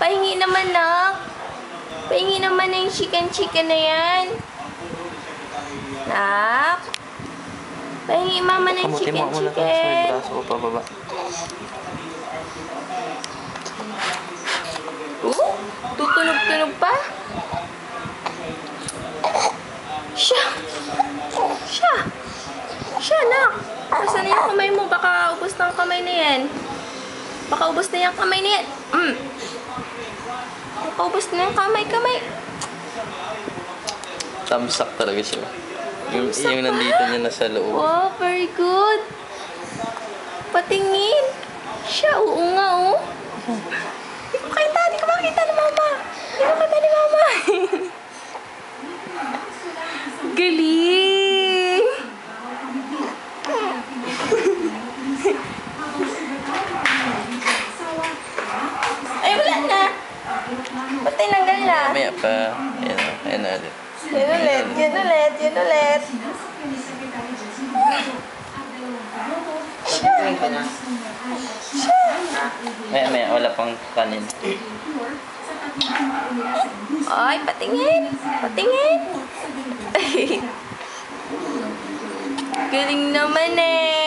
Pahingi naman, nak. Pahingi naman na yung chicken na yan. Nak. Pahingi mama na yung chicken. May braso ko pababa. Tutunog-tunog pa. Siya, nak. Nasaan na yung kamay mo? Baka ubos na ang kamay na yan. Baka ubos na yung kamay na yan. Baka ubos na yung kamay. Tamsak talaga siya. Yung nandito niya na sa loob. Wow, very good. Patingin. Siya, oo nga, oh. Hindi ko makita ni mama. Galing! Ay, wala na. Ba't tinanggal na? Mamaya pa. Ayan na ulit. Yun ulit. Maya, wala pang kanin. Ay, patingin. Galing naman eh.